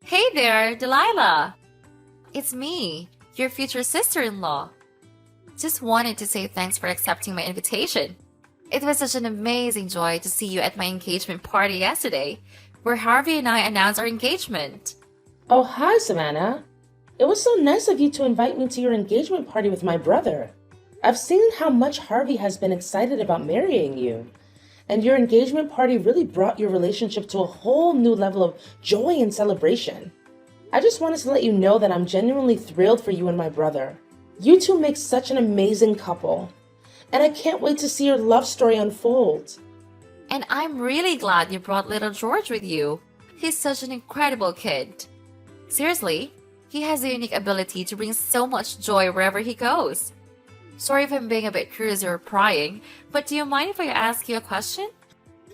Hey there, Delilah! It's me, your future sister-in-law. Just wanted to say thanks for accepting my invitation. It was such an amazing joy to see you at my engagement party yesterday, where Harvey and I announced our engagement. Oh, hi, Savannah. It was so nice of you to invite me to your engagement party with my brother. I've seen how much Harvey has been excited about marrying you, and your engagement party really brought your relationship to a whole new level of joy and celebration. I just wanted to let you know that I'm genuinely thrilled for you and my brother. You two make such an amazing couple, and I can't wait to see your love story unfold. And I'm really glad you brought little George with you. He's such an incredible kid. Seriously, he has a unique ability to bring so much joy wherever he goes. Sorry if I'm being a bit curious or prying, but do you mind if I ask you a question?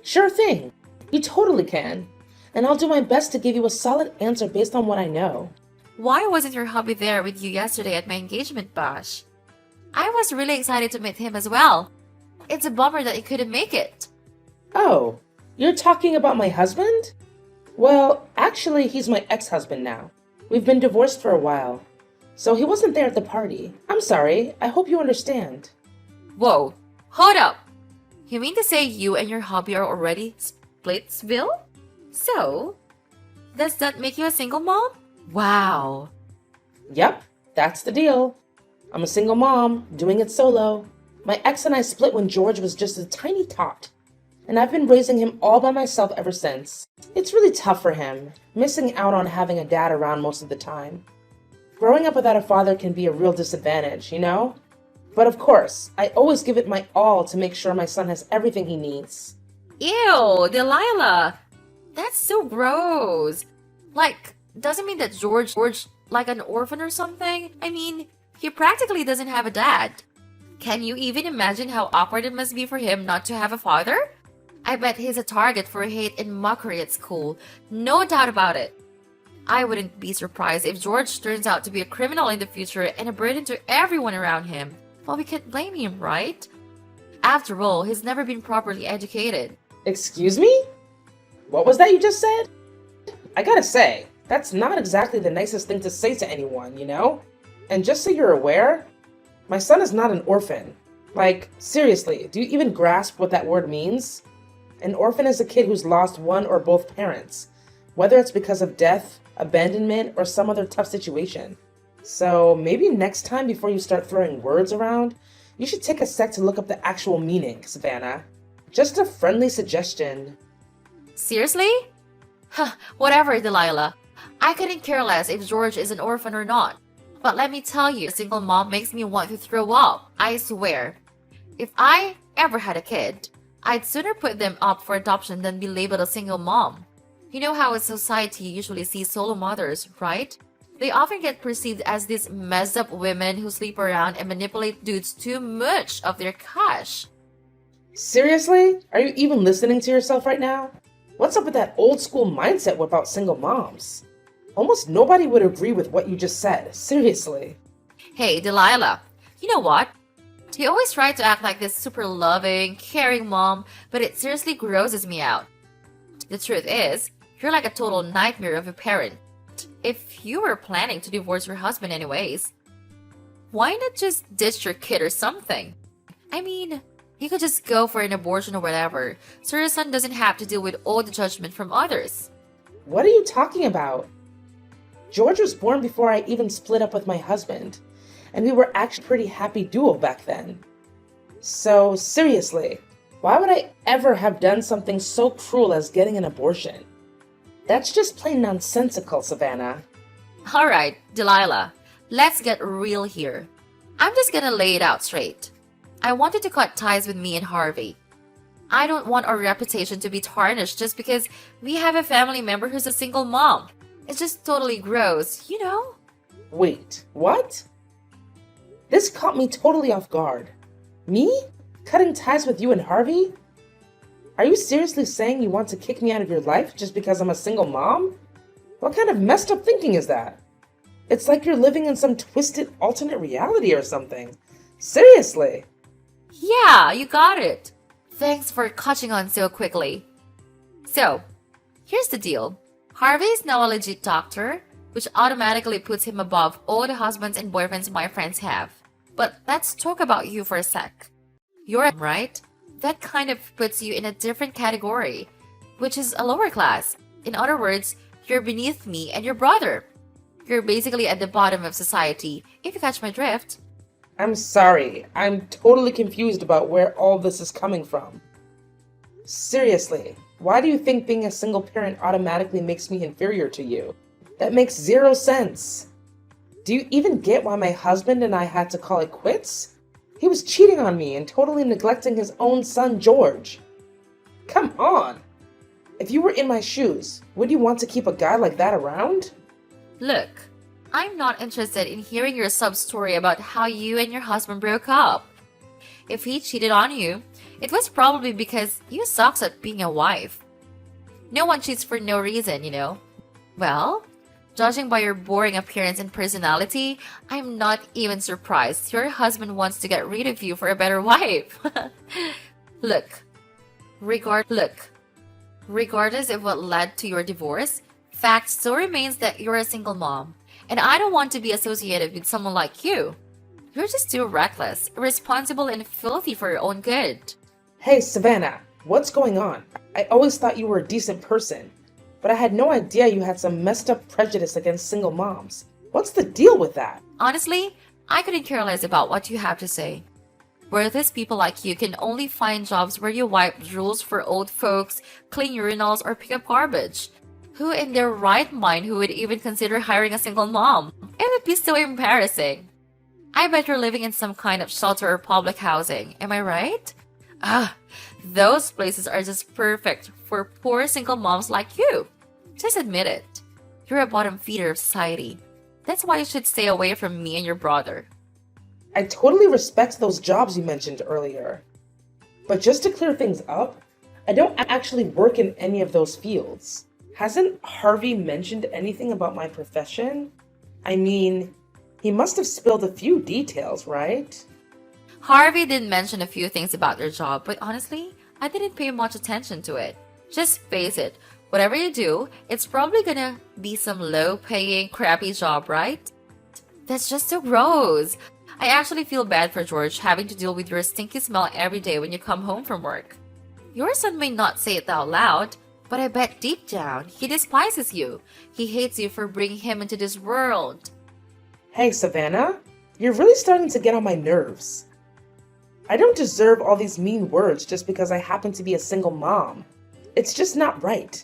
Sure thing. You totally can. And I'll do my best to give you a solid answer based on what I know. Why wasn't your hubby there with you yesterday at my engagement bash? I was really excited to meet him as well. It's a bummer that he couldn't make it. Oh, you're talking about my husband? Well, actually, he's my ex-husband now. We've been divorced for a while. So he wasn't there at the party. I'm sorry. I hope you understand. Whoa, hold up! You mean to say you and your hubby are already splitsville? So, does that make you a single mom? Wow. Yep, that's the deal. I'm a single mom, doing it solo. My ex and I split when George was just a tiny tot, and I've been raising him all by myself ever since. It's really tough for him, missing out on having a dad around most of the time. Growing up without a father can be a real disadvantage, you know? But of course, I always give it my all to make sure my son has everything he needs. Ew, Delilah! That's so gross. Like, doesn't mean that George like an orphan or something? I mean, he practically doesn't have a dad. Can you even imagine how awkward it must be for him not to have a father? I bet he's a target for hate and mockery at school. No doubt about it. I wouldn't be surprised if George turns out to be a criminal in the future and a burden to everyone around him. Well, we can't blame him, right? After all, he's never been properly educated. Excuse me? What was that you just said? I gotta say, that's not exactly the nicest thing to say to anyone, you know? And just so you're aware, my son is not an orphan. Like, seriously, do you even grasp what that word means? An orphan is a kid who's lost one or both parents, whether it's because of death, abandonment, or some other tough situation. So maybe next time before you start throwing words around, you should take a sec to look up the actual meaning, Savannah. Just a friendly suggestion. Seriously? Huh, whatever, Delilah. I couldn't care less if George is an orphan or not. But let me tell you, a single mom makes me want to throw up. I swear. If I ever had a kid, I'd sooner put them up for adoption than be labeled a single mom. You know how a society usually sees solo mothers, right? They often get perceived as these messed up women who sleep around and manipulate dudes too much of their cash. Seriously? Are you even listening to yourself right now? What's up with that old school mindset about single moms? Almost nobody would agree with what you just said. Seriously. Hey, Delilah, you know what? You always try to act like this super loving, caring mom, but it seriously grosses me out. The truth is, you're like a total nightmare of a parent. If you were planning to divorce your husband anyways, why not just ditch your kid or something? I mean, you could just go for an abortion or whatever, so your son doesn't have to deal with all the judgment from others. What are you talking about? George was born before I even split up with my husband, and we were actually a pretty happy duo back then. So seriously, why would I ever have done something so cruel as getting an abortion? That's just plain nonsensical, Savannah. Alright, Delilah, let's get real here. I'm just gonna lay it out straight. I wanted to cut ties with me and Harvey. I don't want our reputation to be tarnished just because we have a family member who's a single mom. It's just totally gross, you know? Wait, what? This caught me totally off guard. Me? Cutting ties with you and Harvey? Are you seriously saying you want to kick me out of your life just because I'm a single mom? What kind of messed up thinking is that? It's like you're living in some twisted alternate reality or something. Seriously. Yeah, you got it. Thanks for catching on so quickly. So, here's the deal. Harvey is now a legit doctor, which automatically puts him above all the husbands and boyfriends my friends have. But let's talk about you for a sec. You're right. That kind of puts you in a different category, which is a lower class. In other words, you're beneath me and your brother. You're basically at the bottom of society, if you catch my drift. I'm sorry. I'm totally confused about where all this is coming from. Seriously, why do you think being a single parent automatically makes me inferior to you? That makes zero sense. Do you even get why my husband and I had to call it quits? He was cheating on me and totally neglecting his own son, George. Come on! If you were in my shoes, would you want to keep a guy like that around? Look, I'm not interested in hearing your sub-story about how you and your husband broke up. If he cheated on you, it was probably because you sucks at being a wife. No one cheats for no reason, you know. Well, judging by your boring appearance and personality, I'm not even surprised your husband wants to get rid of you for a better wife. Look, regardless of what led to your divorce, fact still remains that you're a single mom, and I don't want to be associated with someone like you. You're just too reckless, irresponsible, and filthy for your own good. Hey, Savannah, what's going on? I always thought you were a decent person, but I had no idea you had some messed up prejudice against single moms. What's the deal with that? Honestly, I couldn't care less about what you have to say. Worthless people like you can only find jobs where you wipe drools for old folks, clean urinals, or pick up garbage. Who in their right mind who would even consider hiring a single mom? It would be so embarrassing. I bet you're living in some kind of shelter or public housing, am I right? Those places are just perfect for poor single moms like you. Just admit it. You're a bottom feeder of society. That's why you should stay away from me and your brother. I totally respect those jobs you mentioned earlier. But just to clear things up, I don't actually work in any of those fields. Hasn't Harvey mentioned anything about my profession? I mean, he must have spilled a few details, right? Harvey did mention a few things about your job, but honestly, I didn't pay much attention to it. Just face it, whatever you do, it's probably gonna be some low-paying, crappy job, right? That's just so gross. I actually feel bad for George having to deal with your stinky smell every day when you come home from work. Your son may not say it out loud, but I bet deep down, he despises you. He hates you for bringing him into this world. Hey, Savannah, you're really starting to get on my nerves. I don't deserve all these mean words just because I happen to be a single mom. It's just not right.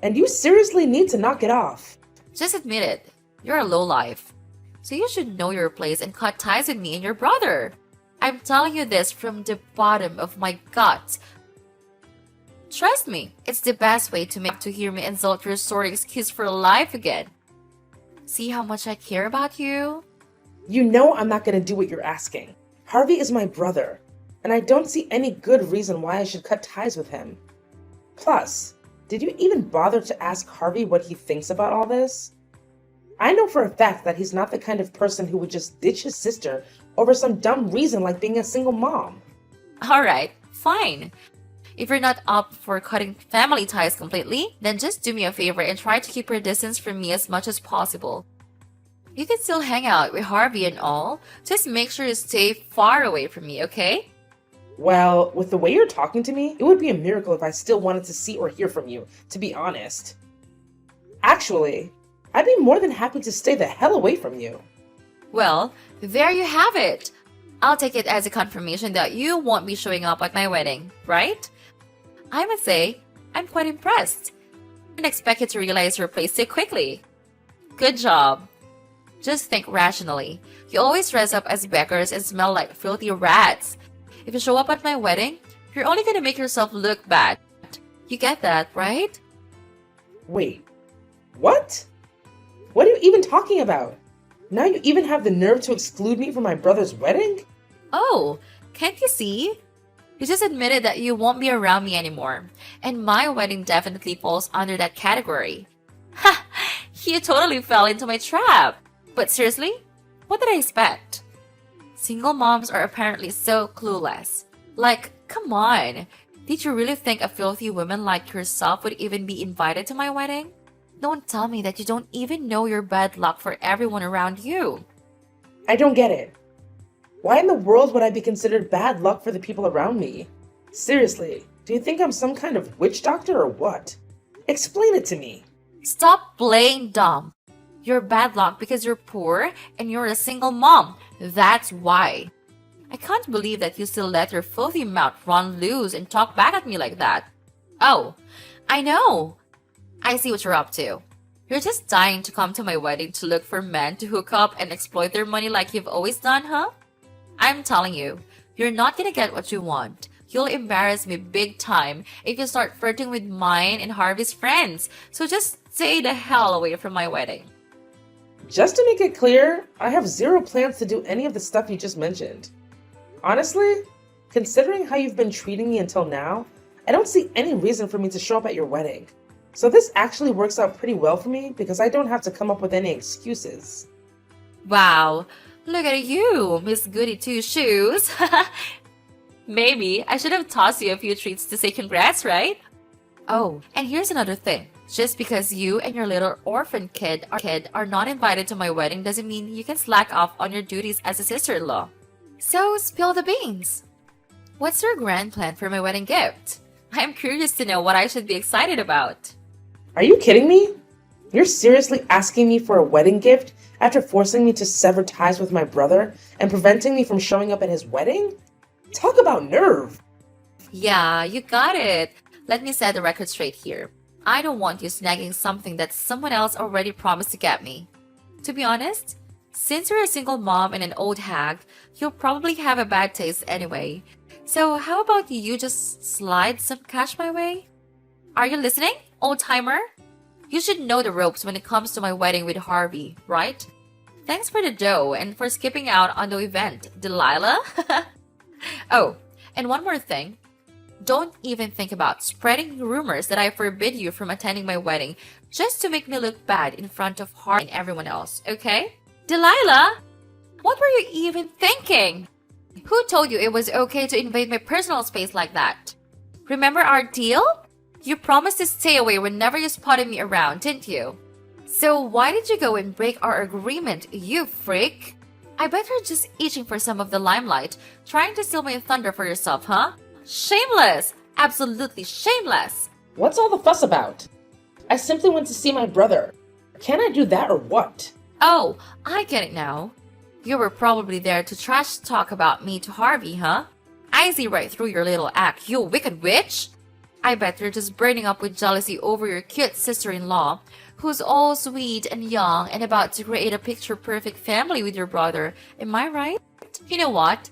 And you seriously need to knock it off. Just admit it. You're a lowlife. So you should know your place and cut ties with me and your brother. I'm telling you this from the bottom of my gut. Trust me, it's the best way to hear me insult your sorry excuse for life again. See how much I care about you? You know I'm not going to do what you're asking. Harvey is my brother, and I don't see any good reason why I should cut ties with him. Plus, did you even bother to ask Harvey what he thinks about all this? I know for a fact that he's not the kind of person who would just ditch his sister over some dumb reason like being a single mom. Alright, fine. If you're not up for cutting family ties completely, then just do me a favor and try to keep your distance from me as much as possible. You can still hang out with Harvey and all, just make sure you stay far away from me, okay? Well, with the way you're talking to me, it would be a miracle if I still wanted to see or hear from you, to be honest. Actually, I'd be more than happy to stay the hell away from you. Well, there you have it. I'll take it as a confirmation that you won't be showing up at my wedding, right? I must say, I'm quite impressed. I didn't expect you to realize your place so quickly. Good job. Just think rationally. You always dress up as beggars and smell like filthy rats. If you show up at my wedding, you're only gonna make yourself look bad. You get that, right? Wait, what? What are you even talking about? Now you even have the nerve to exclude me from my brother's wedding? Oh, can't you see? You just admitted that you won't be around me anymore, and my wedding definitely falls under that category. Ha! You totally fell into my trap. But seriously, what did I expect? Single moms are apparently so clueless. Like, come on. Did you really think a filthy woman like yourself would even be invited to my wedding? Don't tell me that you don't even know you're bad luck for everyone around you. I don't get it. Why in the world would I be considered bad luck for the people around me? Seriously, do you think I'm some kind of witch doctor or what? Explain it to me. Stop playing dumb. You're bad luck because you're poor and you're a single mom. That's why. I can't believe that you still let your filthy mouth run loose and talk back at me like that. Oh, I know. I see what you're up to. You're just dying to come to my wedding to look for men to hook up and exploit their money like you've always done, huh? I'm telling you, you're not gonna get what you want. You'll embarrass me big time if you start flirting with mine and Harvey's friends. So just stay the hell away from my wedding. Just to make it clear, I have zero plans to do any of the stuff you just mentioned. Honestly, considering how you've been treating me until now, I don't see any reason for me to show up at your wedding. So this actually works out pretty well for me because I don't have to come up with any excuses. Wow, look at you, Miss Goody Two Shoes. Maybe I should have tossed you a few treats to say congrats, right? Oh, and here's another thing. Just because you and your little orphan kid are not invited to my wedding doesn't mean you can slack off on your duties as a sister-in-law. So spill the beans. What's your grand plan for my wedding gift? I'm curious to know what I should be excited about. Are you kidding me? You're seriously asking me for a wedding gift after forcing me to sever ties with my brother and preventing me from showing up at his wedding? Talk about nerve. Yeah, you got it. Let me set the record straight here. I don't want you snagging something that someone else already promised to get me. To be honest, since you're a single mom and an old hag, you'll probably have a bad taste anyway. So how about you just slide some cash my way? Are you listening, old timer? You should know the ropes when it comes to my wedding with Harvey, right? Thanks for the dough and for skipping out on the event, Delilah. Oh, and one more thing. Don't even think about spreading rumors that I forbid you from attending my wedding just to make me look bad in front of Harvey and everyone else, okay? Delilah, what were you even thinking? Who told you it was okay to invade my personal space like that? Remember our deal? You promised to stay away whenever you spotted me around, didn't you? So why did you go and break our agreement, you freak? I bet you're just itching for some of the limelight, trying to steal my thunder for yourself, huh? Shameless! Absolutely shameless! What's all the fuss about? I simply went to see my brother. Can I do that or what? Oh, I get it now. You were probably there to trash talk about me to Harvey, huh? I see right through your little act, you wicked witch! I bet you're just burning up with jealousy over your cute sister-in-law, who's all sweet and young and about to create a picture-perfect family with your brother. Am I right? You know what?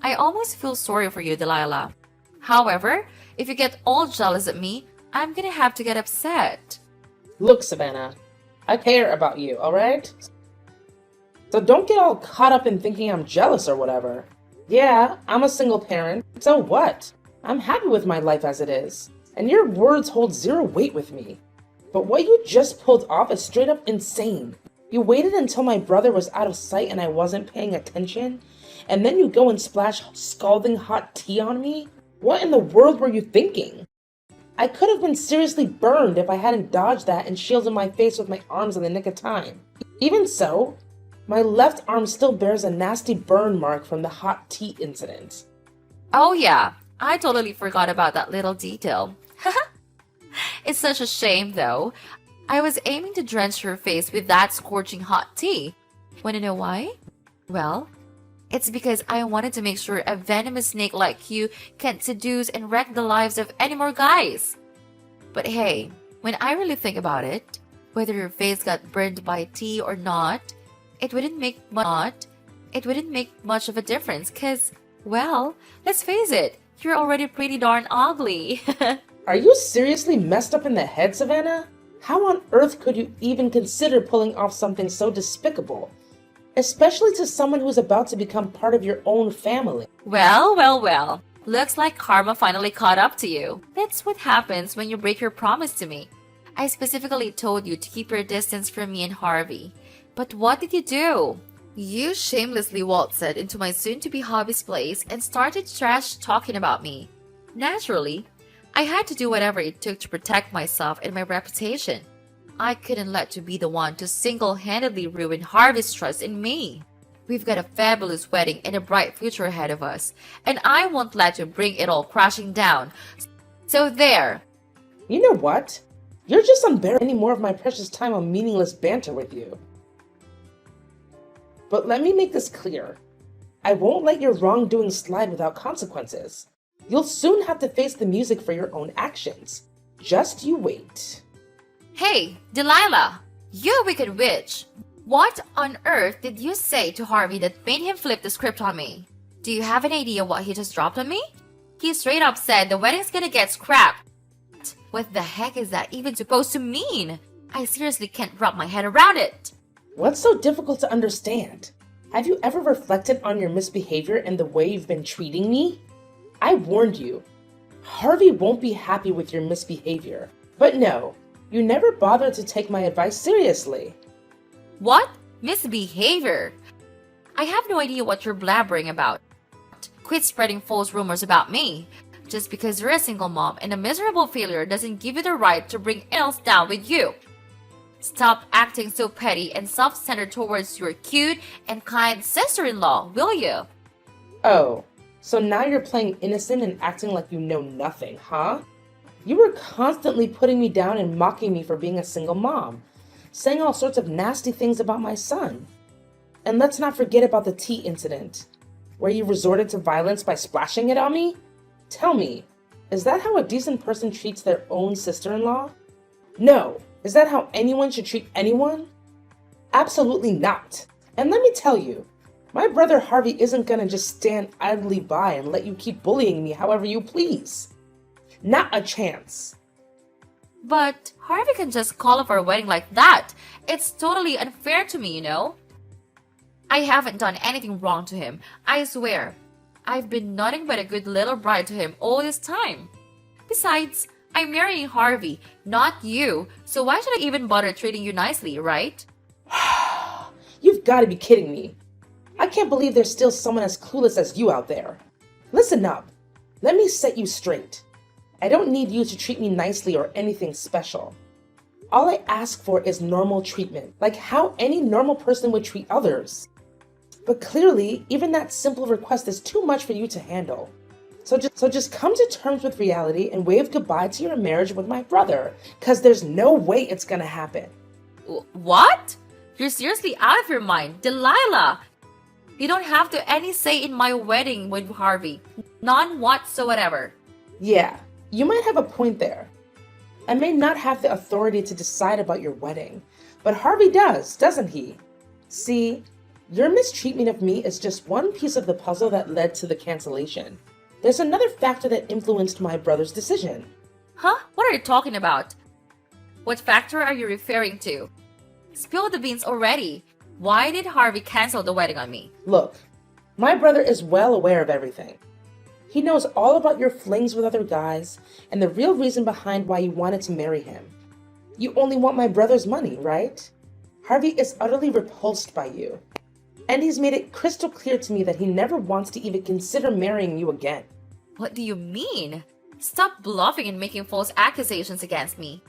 I almost feel sorry for you, Delilah. However, if you get all jealous at me, I'm gonna have to get upset. Look, Savannah, I care about you, alright? So don't get all caught up in thinking I'm jealous or whatever. Yeah, I'm a single parent, so what? I'm happy with my life as it is, and your words hold zero weight with me. But what you just pulled off is straight up insane. You waited until my brother was out of sight and I wasn't paying attention, and then you go and splash scalding hot tea on me? What in the world were you thinking? I could have been seriously burned if I hadn't dodged that and shielded my face with my arms in the nick of time. Even so, my left arm still bears a nasty burn mark from the hot tea incident. Oh yeah, I totally forgot about that little detail. It's such a shame though. I was aiming to drench your face with that scorching hot tea. Wanna know why? Well, it's because I wanted to make sure a venomous snake like you can't seduce and wreck the lives of any more guys. But hey, when I really think about it, whether your face got burned by tea or not, it wouldn't make much of a difference cause, well, let's face it, you're already pretty darn ugly. Are you seriously messed up in the head, Savannah? How on earth could you even consider pulling off something so despicable? Especially to someone who's about to become part of your own family. Well. Looks like karma finally caught up to you. That's what happens when you break your promise to me. I specifically told you to keep your distance from me and Harvey. But what did you do? You shamelessly waltzed into my soon-to-be hobby's place and started trash talking about me. Naturally, I had to do whatever it took to protect myself and my reputation. I couldn't let you be the one to single-handedly ruin Harvey's trust in me. We've got a fabulous wedding and a bright future ahead of us, and I won't let you bring it all crashing down. So there. You know what? You're just unbearable any more of my precious time on meaningless banter with you. But let me make this clear. I won't let your wrongdoing slide without consequences. You'll soon have to face the music for your own actions. Just you wait. Hey, Delilah! You wicked witch! What on earth did you say to Harvey that made him flip the script on me? Do you have an idea what he just dropped on me? He straight up said the wedding's gonna get scrapped. What the heck is that even supposed to mean? I seriously can't wrap my head around it. What's so difficult to understand? Have you ever reflected on your misbehavior and the way you've been treating me? I warned you. Harvey won't be happy with your misbehavior. But no, you never bothered to take my advice seriously. What? Misbehavior? I have no idea what you're blabbering about. Quit spreading false rumors about me. Just because you're a single mom and a miserable failure doesn't give you the right to bring else down with you. Stop acting so petty and self-centered towards your cute and kind sister-in-law, will you? Oh, so now you're playing innocent and acting like you know nothing, huh? You were constantly putting me down and mocking me for being a single mom, saying all sorts of nasty things about my son. And let's not forget about the tea incident, where you resorted to violence by splashing it on me? Tell me, is that how a decent person treats their own sister-in-law? No. Is that how anyone should treat anyone? Absolutely not. And let me tell you, my brother Harvey isn't gonna just stand idly by and let you keep bullying me however you please. Not a chance. But Harvey can just call off our wedding like that. It's totally unfair to me, you know? I haven't done anything wrong to him, I swear. I've been nothing but a good little bride to him all this time. Besides, I'm marrying Harvey, not you, so why should I even bother treating you nicely, right? You've got to be kidding me. I can't believe there's still someone as clueless as you out there. Listen up. Let me set you straight. I don't need you to treat me nicely or anything special. All I ask for is normal treatment, like how any normal person would treat others. But clearly, even that simple request is too much for you to handle. So just come to terms with reality and wave goodbye to your marriage with my brother, because there's no way it's gonna happen. What? You're seriously out of your mind, Delilah! You don't have to any say in my wedding with Harvey. None whatsoever. Yeah, you might have a point there. I may not have the authority to decide about your wedding, but Harvey does, doesn't he? See, your mistreatment of me is just one piece of the puzzle that led to the cancellation. There's another factor that influenced my brother's decision. Huh? What are you talking about? What factor are you referring to? Spill the beans already. Why did Harvey cancel the wedding on me? Look, my brother is well aware of everything. He knows all about your flings with other guys and the real reason behind why you wanted to marry him. You only want my brother's money, right? Harvey is utterly repulsed by you. And he's made it crystal clear to me that he never wants to even consider marrying you again. What do you mean? Stop bluffing and making false accusations against me.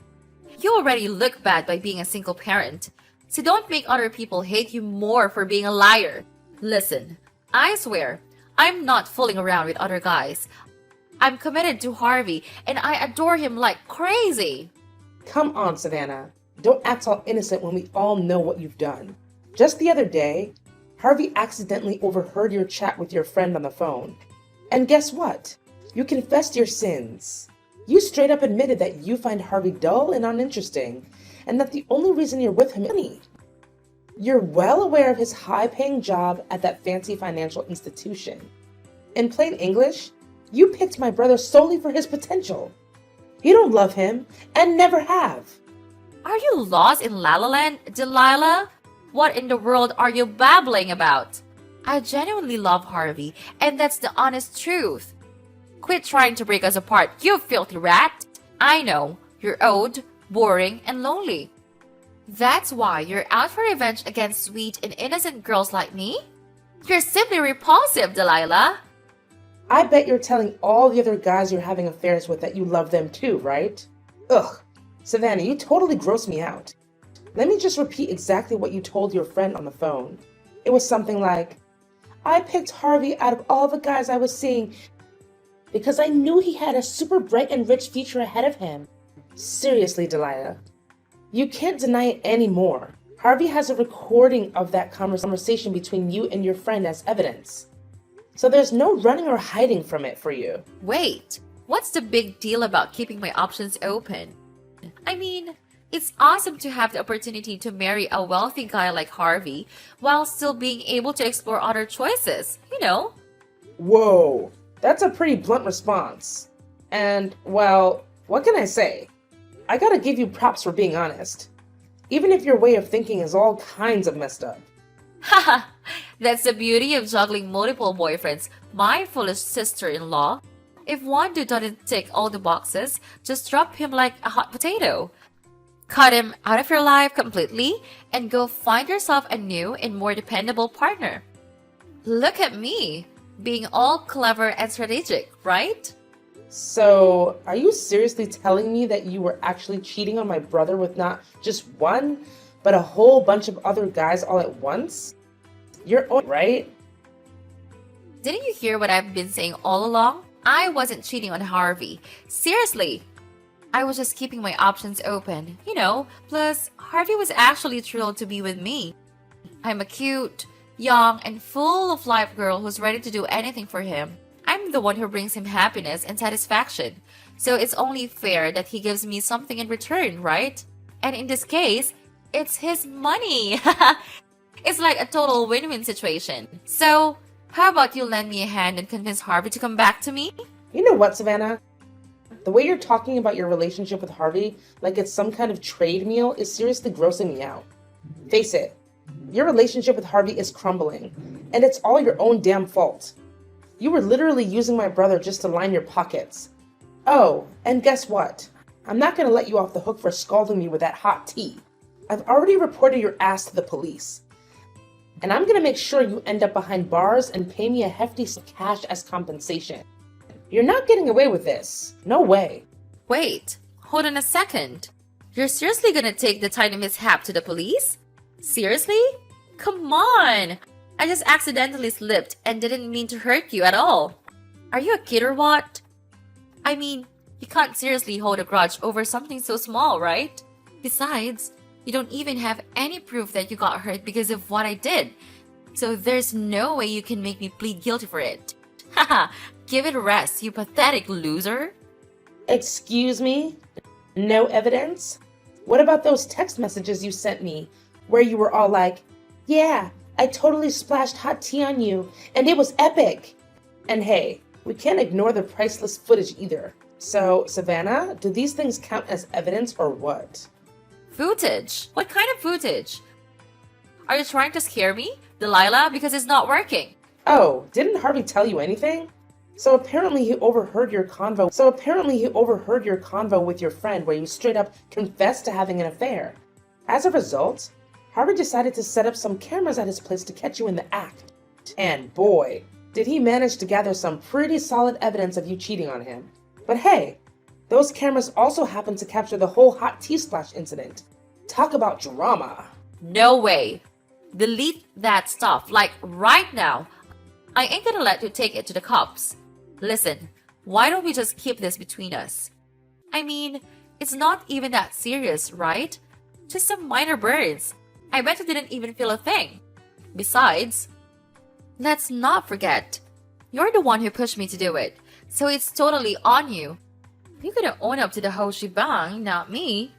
You already look bad by being a single parent, so don't make other people hate you more for being a liar. Listen, I swear, I'm not fooling around with other guys. I'm committed to Harvey, and I adore him like crazy. Come on, Savannah. Don't act all innocent when we all know what you've done. Just the other day, Harvey accidentally overheard your chat with your friend on the phone. And guess what? You confessed your sins. You straight up admitted that you find Harvey dull and uninteresting, and that the only reason you're with him is money. You're well aware of his high-paying job at that fancy financial institution. In plain English, you picked my brother solely for his potential. You don't love him, and never have. Are you lost in La La Land, Delilah? What in the world are you babbling about? I genuinely love Harvey, and that's the honest truth. Quit trying to break us apart, you filthy rat! I know, you're old, boring, and lonely. That's why you're out for revenge against sweet and innocent girls like me? You're simply repulsive, Delilah! I bet you're telling all the other guys you're having affairs with that you love them too, right? Ugh, Savannah, you totally gross me out. Let me just repeat exactly what you told your friend on the phone. It was something like, I picked Harvey out of all the guys I was seeing because I knew he had a super bright and rich future ahead of him. Seriously, Delilah, you can't deny it anymore. Harvey has a recording of that conversation between you and your friend as evidence. So there's no running or hiding from it for you. Wait, what's the big deal about keeping my options open? I mean, it's awesome to have the opportunity to marry a wealthy guy like Harvey while still being able to explore other choices, you know? Whoa, that's a pretty blunt response. And, well, what can I say? I gotta give you props for being honest. Even if your way of thinking is all kinds of messed up. Haha, that's the beauty of juggling multiple boyfriends, my foolish sister-in-law. If one dude doesn't tick all the boxes, just drop him like a hot potato. Cut him out of your life completely and go find yourself a new and more dependable partner. Look at me, being all clever and strategic, right? So, are you seriously telling me that you were actually cheating on my brother with not just one, but a whole bunch of other guys all at once? You're right? Didn't you hear what I've been saying all along? I wasn't cheating on Harvey. Seriously. I was just keeping my options open, you know, plus Harvey was actually thrilled to be with me. I'm a cute, young, and full of life girl who's ready to do anything for him. I'm the one who brings him happiness and satisfaction, so it's only fair that he gives me something in return, right? And in this case, it's his money. It's like a total win-win situation. So, how about you lend me a hand and convince Harvey to come back to me? You know what, Savannah? The way you're talking about your relationship with Harvey like it's some kind of trade meal is seriously grossing me out. Face it, your relationship with Harvey is crumbling, and it's all your own damn fault. You were literally using my brother just to line your pockets. Oh, and guess what? I'm not going to let you off the hook for scalding me with that hot tea. I've already reported your ass to the police. And I'm going to make sure you end up behind bars and pay me a hefty sum of cash as compensation. You're not getting away with this. No way. Wait, hold on a second. You're seriously gonna take the tiny mishap to the police? Seriously? Come on! I just accidentally slipped and didn't mean to hurt you at all. Are you a kid or what? I mean, you can't seriously hold a grudge over something so small, right? Besides, you don't even have any proof that you got hurt because of what I did. So there's no way you can make me plead guilty for it. Haha, give it a rest, you pathetic loser. Excuse me? No evidence? What about those text messages you sent me where you were all like, yeah, I totally splashed hot tea on you and it was epic. And hey, we can't ignore the priceless footage either. So, Savannah, do these things count as evidence or what? Footage? What kind of footage? Are you trying to scare me, Delilah, because it's not working? Oh, didn't Harvey tell you anything? So apparently he overheard your convo with your friend where you straight up confessed to having an affair. As a result, Harvey decided to set up some cameras at his place to catch you in the act. And boy, did he manage to gather some pretty solid evidence of you cheating on him. But hey, those cameras also happened to capture the whole hot tea splash incident. Talk about drama. No way. Delete that stuff, like right now. I ain't gonna let you take it to the cops. Listen, why don't we just keep this between us? I mean, it's not even that serious, right? Just some minor burns. I bet you didn't even feel a thing. Besides, let's not forget, you're the one who pushed me to do it, so it's totally on you. You gotta own up to the whole shebang, not me.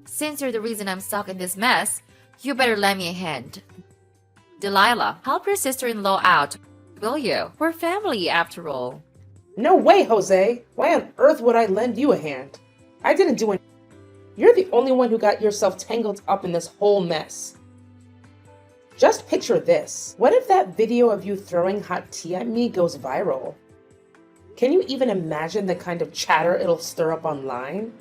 Since you're the reason I'm stuck in this mess, you better lend me a hand. Delilah, help your sister-in-law out, will you? We're family, after all. No way, Jose. Why on earth would I lend you a hand? I didn't do anything. You're the only one who got yourself tangled up in this whole mess. Just picture this. What if that video of you throwing hot tea at me goes viral? Can you even imagine the kind of chatter it'll stir up online?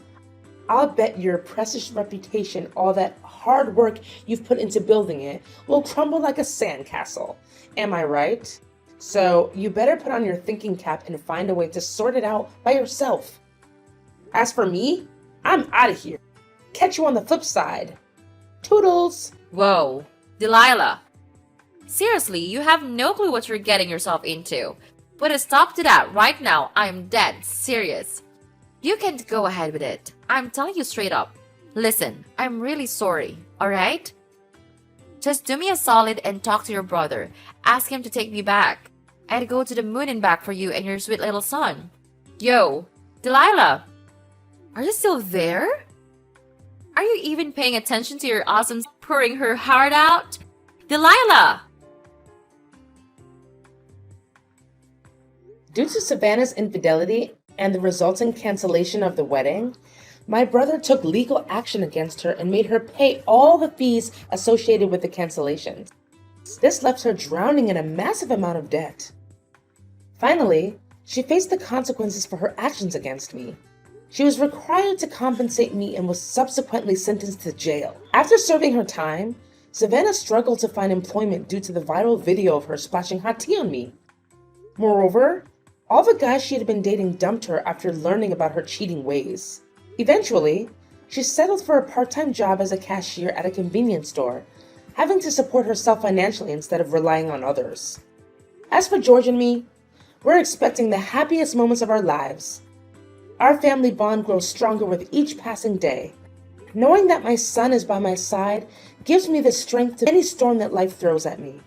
I'll bet your precious reputation, all that hard work you've put into building it, will crumble like a sandcastle. Am I right? So you better put on your thinking cap and find a way to sort it out by yourself. As for me, I'm out of here. Catch you on the flip side. Toodles! Whoa, Delilah. Seriously, you have no clue what you're getting yourself into. Put a stop to that right now. I'm dead serious. You can't go ahead with it. I'm telling you straight up. Listen, I'm really sorry, alright? Just do me a solid and talk to your brother. Ask him to take me back. I'd go to the moon and back for you and your sweet little son. Yo, Delilah! Are you still there? Are you even paying attention to your awesome pouring her heart out? Delilah! Due to Savannah's infidelity and the resulting cancellation of the wedding, my brother took legal action against her and made her pay all the fees associated with the cancellations. This left her drowning in a massive amount of debt. Finally, she faced the consequences for her actions against me. She was required to compensate me and was subsequently sentenced to jail. After serving her time, Savannah struggled to find employment due to the viral video of her splashing hot tea on me. Moreover, all the guys she had been dating dumped her after learning about her cheating ways. Eventually, she settled for a part-time job as a cashier at a convenience store, having to support herself financially instead of relying on others. As for George and me, we're expecting the happiest moments of our lives. Our family bond grows stronger with each passing day. Knowing that my son is by my side gives me the strength to any storm that life throws at me.